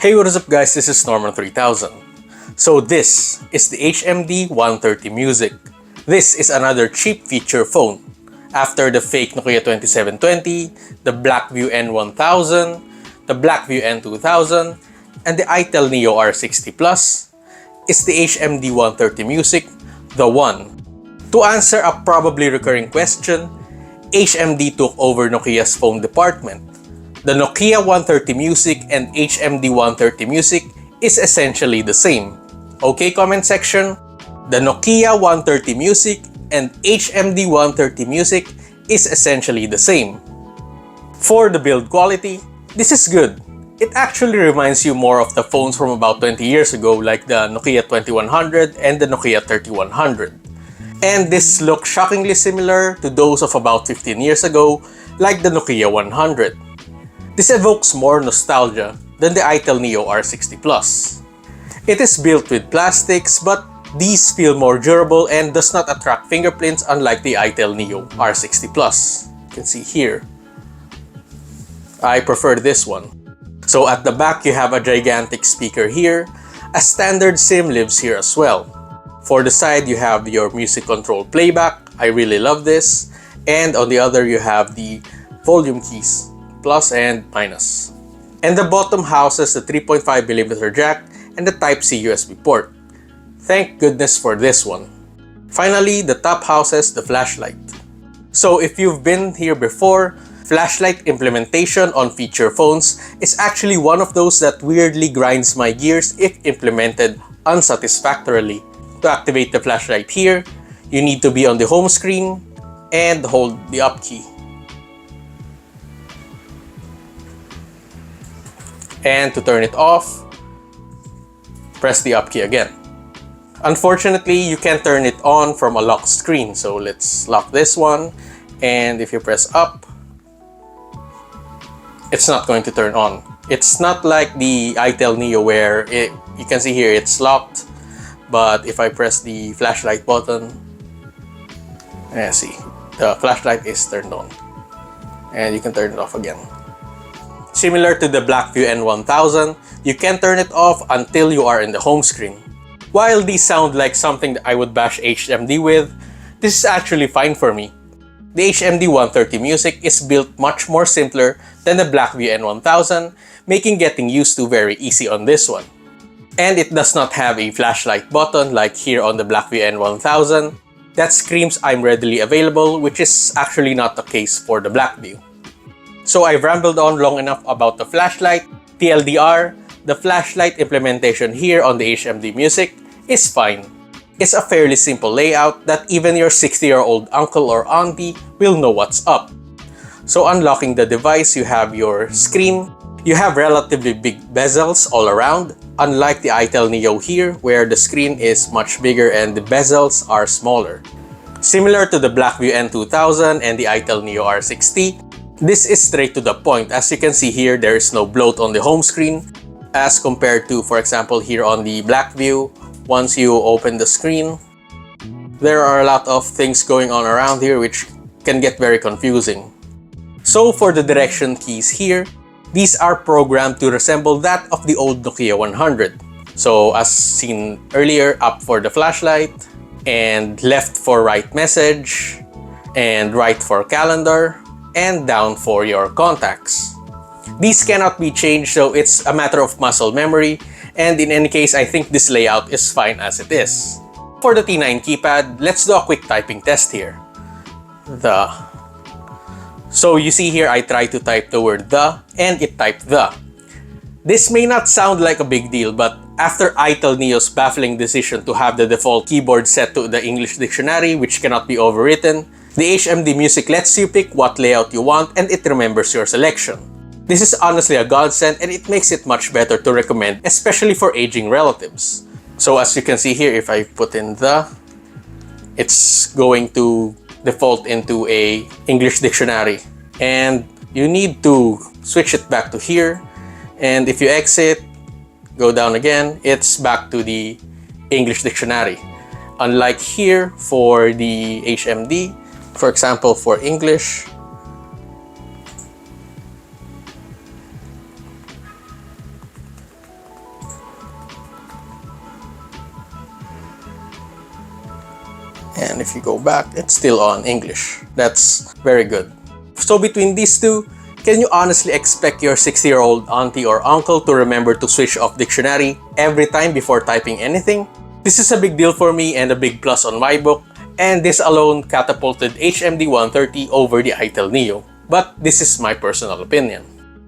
Hey, what is up guys, this is Norman3000. So this is the HMD 130 Music. This is another cheap feature phone. After the fake Nokia 2720, the Blackview N1000, the Blackview N2000, and the itel Neo R60 Plus, is the HMD 130 Music the one? To answer a probably recurring question, HMD took over Nokia's phone department. The Nokia 130 Music and HMD 130 Music is essentially the same. Okay, comment section? The Nokia 130 Music and HMD 130 Music is essentially the same. For the build quality, this is good. It actually reminds you more of the phones from about 20 years ago like the Nokia 2100 and the Nokia 3100. And this looks shockingly similar to those of about 15 years ago like the Nokia 100. This evokes more nostalgia than the itel Neo R60 Plus. It is built with plastics, but these feel more durable and does not attract fingerprints unlike the itel Neo R60 Plus. You can see here. I prefer this one. So at the back you have a gigantic speaker here. A standard SIM lives here as well. For the side you have your music control playback. I really love this. And on the other you have the volume keys, plus and minus. And the bottom houses the 3.5mm jack and the Type-C USB port. Thank goodness for this one. Finally, the top houses the flashlight. So if you've been here before, flashlight implementation on feature phones is actually one of those that weirdly grinds my gears if implemented unsatisfactorily. To activate the flashlight here, you need to be on the home screen and hold the up key. And to turn it off, press the up key again. Unfortunately, you can't turn it on from a locked screen, so let's lock this one, and if you press up, it's not going to turn on. It's not like the itel Neo where you can see here it's locked, but if I press the flashlight button, see, the flashlight is turned on, and you can turn it off again. Similar to the Blackview N1000, you can turn it off until you are in the home screen. While these sound like something that I would bash HMD with, this is actually fine for me. The HMD 130 Music is built much more simpler than the Blackview N1000, making getting used to very easy on this one. And it does not have a flashlight button like here on the Blackview N1000 that screams I'm readily available, which is actually not the case for the Blackview. So I've rambled on long enough about the flashlight. TLDR, the flashlight implementation here on the HMD Music is fine. It's a fairly simple layout that even your 60-year-old uncle or auntie will know what's up. So unlocking the device, you have your screen. You have relatively big bezels all around, unlike the itel Neo here where the screen is much bigger and the bezels are smaller. Similar to the Blackview N2000 and the itel Neo R60, this is straight to the point. As you can see here, there is no bloat on the home screen as compared to, for example, here on the Blackview. Once you open the screen, there are a lot of things going on around here which can get very confusing. So for the direction keys here, these are programmed to resemble that of the old Nokia 100. So as seen earlier, up for the flashlight, and left for write message, and right for calendar, and down for your contacts. These cannot be changed, so it's a matter of muscle memory, and in any case, I think this layout is fine as it is. For the T9 keypad, let's do a quick typing test here. So you see here, I try to type the word the, and it typed the. This may not sound like a big deal, but after itel Neo's baffling decision to have the default keyboard set to the English dictionary, which cannot be overwritten, the HMD Music lets you pick what layout you want and it remembers your selection. This is honestly a godsend and it makes it much better to recommend, especially for aging relatives. So as you can see here, if I put in the, it's going to default into a English dictionary. And you need to switch it back to here. And if you exit, go down again, it's back to the English dictionary. Unlike here for the HMD, for example, for English, And if you go back, it's still on English. That's very good. So between these two, can you honestly expect your 60-year-old auntie or uncle to remember to switch off dictionary every time before typing anything? This is a big deal for me and a big plus on my book, and this alone catapulted HMD 130 over the itel Neo. But this is my personal opinion.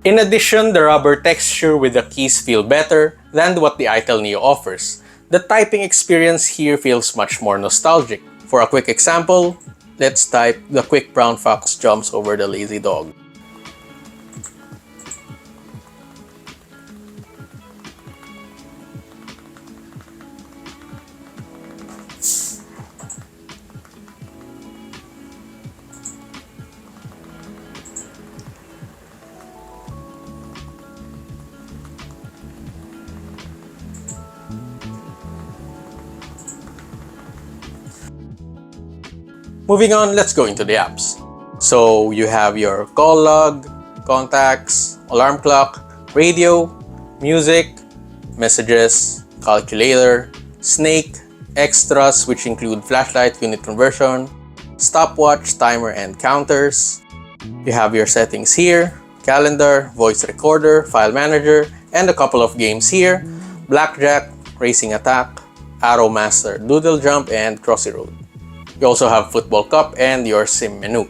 In addition, the rubber texture with the keys feel better than what the itel Neo offers. The typing experience here feels much more nostalgic. For a quick example, let's type "the quick brown fox jumps over the lazy dog." Moving on, let's go into the apps. So you have your call log, contacts, alarm clock, radio, music, messages, calculator, snake, extras which include flashlight, unit conversion, stopwatch, timer, and counters. You have your settings here, calendar, voice recorder, file manager, and a couple of games here, blackjack, racing attack, arrow master, doodle jump, and crossy road. You also have Football Cup and your sim menu.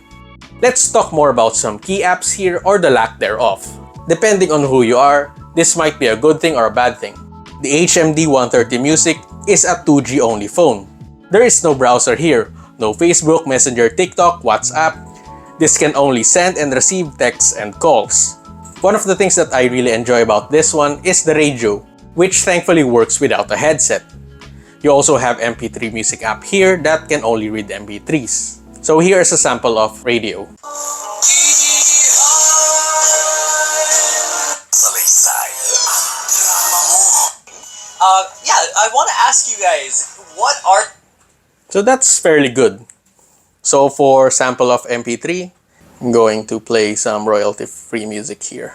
Let's talk more about some key apps here or the lack thereof. Depending on who you are, this might be a good thing or a bad thing. The HMD 130 Music is a 2G only phone. There is no browser here, no Facebook, Messenger, TikTok, WhatsApp. This can only send and receive texts and calls. One of the things that I really enjoy about this one is the radio, which thankfully works without a headset. You also have MP3 music app here that can only read MP3s. So here is a sample of radio. Yeah, I want to ask you guys, what are... So that's fairly good. So for sample of MP3, I'm going to play some royalty-free music here.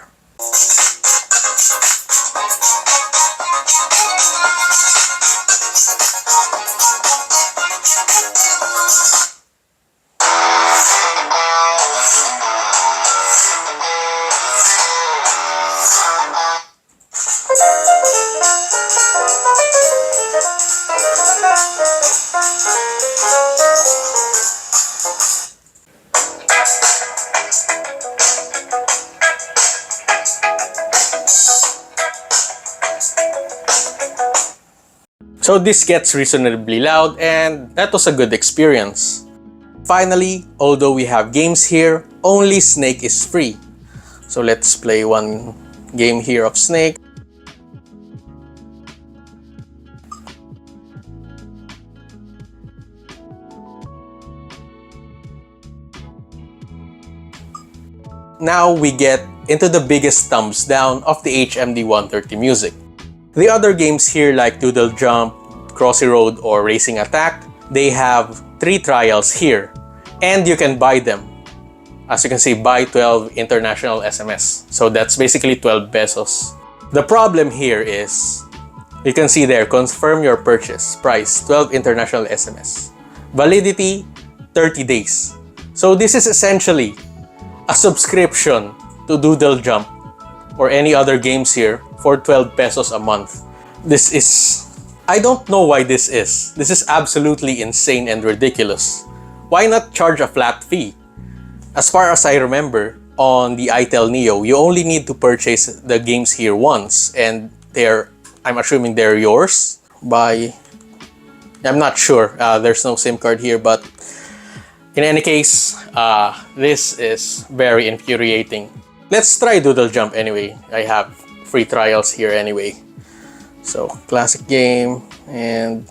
So this gets reasonably loud, and that was a good experience. Finally, although we have games here, only Snake is free. So let's play one game here of Snake. Now we get into the biggest thumbs down of the HMD 130 Music. The other games here like Doodle Jump, Crossy Road, or Racing Attack, they have 3 trials here, and you can buy them. As you can see, buy 12 international SMS. So that's basically 12 pesos. The problem here is, you can see there, confirm your purchase, price 12 international SMS. Validity, 30 days. So this is essentially a subscription to Doodle Jump or any other games here for 12 pesos a month. This is... I don't know why this is. This is absolutely insane and ridiculous. Why not charge a flat fee? As far as I remember, on the itel Neo, you only need to purchase the games here once, and I'm assuming they're yours by... I'm not sure. There's no SIM card here, but in any case, this is very infuriating. Let's try Doodle Jump anyway. I have free trials here anyway. So, classic game, and...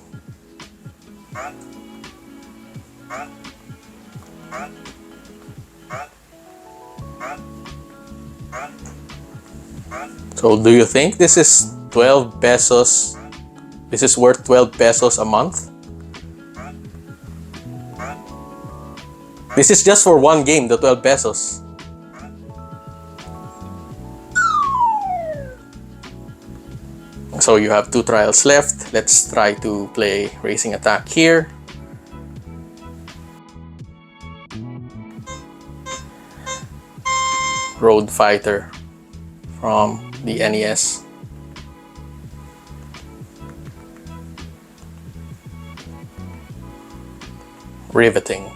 So, do you think this is 12 pesos? This is worth 12 pesos a month? This is just for one game, the 12 pesos. So you have 2 trials left. Let's try to play Racing Attack here. Road Fighter from the NES. Riveting.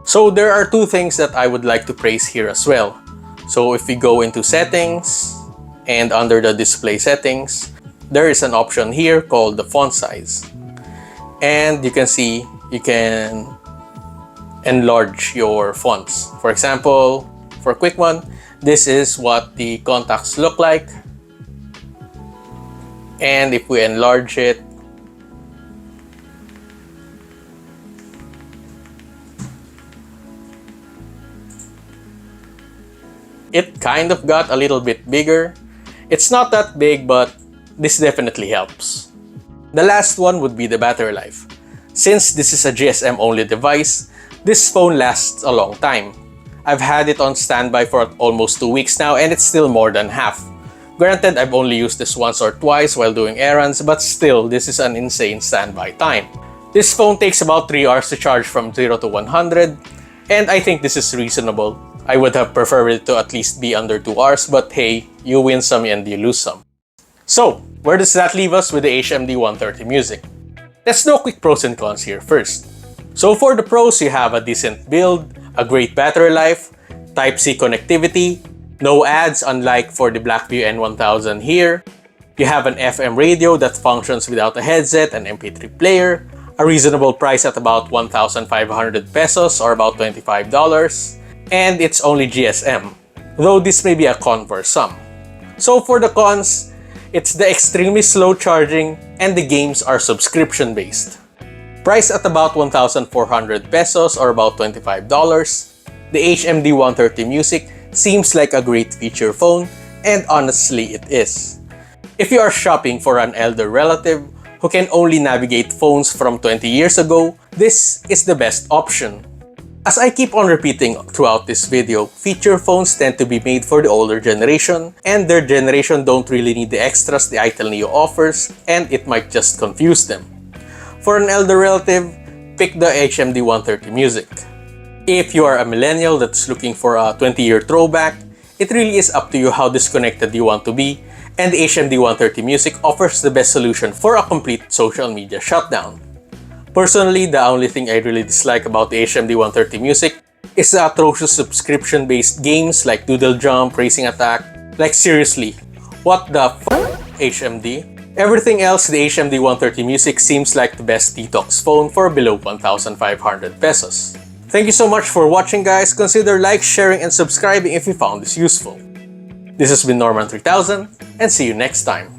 So there are two things that I would like to praise here as well. So if we go into settings and under the display settings, there is an option here called the font size. And you can see you can enlarge your fonts. For example, for a quick one, this is what the contacts look like. And if we enlarge it, it kind of got a little bit bigger. It's not that big, but this definitely helps. The last one would be the battery life. Since this is a GSM only device, this phone lasts a long time. I've had it on standby for almost 2 weeks now and it's still more than half. Granted, I've only used this once or twice while doing errands, but still, this is an insane standby time. This phone takes about 3 hours to charge from 0 to 100, and I think this is reasonable. I would have preferred it to at least be under 2 hours, but hey, you win some and you lose some. So, where does that leave us with the HMD 130 Music? Let's do a quick pros and cons here first. So for the pros, you have a decent build, a great battery life, Type-C connectivity, no ads unlike for the Blackview N1000 here. You have an FM radio that functions without a headset and MP3 player, a reasonable price at about 1,500 pesos or about $25. And it's only GSM, though this may be a con for some. So for the cons, it's the extremely slow charging and the games are subscription based. Priced at about 1,400 pesos or about $25, the HMD 130 Music seems like a great feature phone, and honestly it is. If you are shopping for an elder relative who can only navigate phones from 20 years ago, this is the best option. As I keep on repeating throughout this video, feature phones tend to be made for the older generation, and their generation don't really need the extras the Itel Neo offers, and it might just confuse them. For an elder relative, pick the HMD 130 Music. If you are a millennial that's looking for a 20-year throwback, it really is up to you how disconnected you want to be, and the HMD 130 Music offers the best solution for a complete social media shutdown. Personally, the only thing I really dislike about the HMD 130 Music is the atrocious subscription-based games like Doodle Jump, Racing Attack. Like seriously, what the f*** HMD? Everything else, the HMD 130 Music seems like the best detox phone for below 1,500 pesos. Thank you so much for watching guys, consider like, sharing, and subscribing if you found this useful. This has been Norman3000, and see you next time.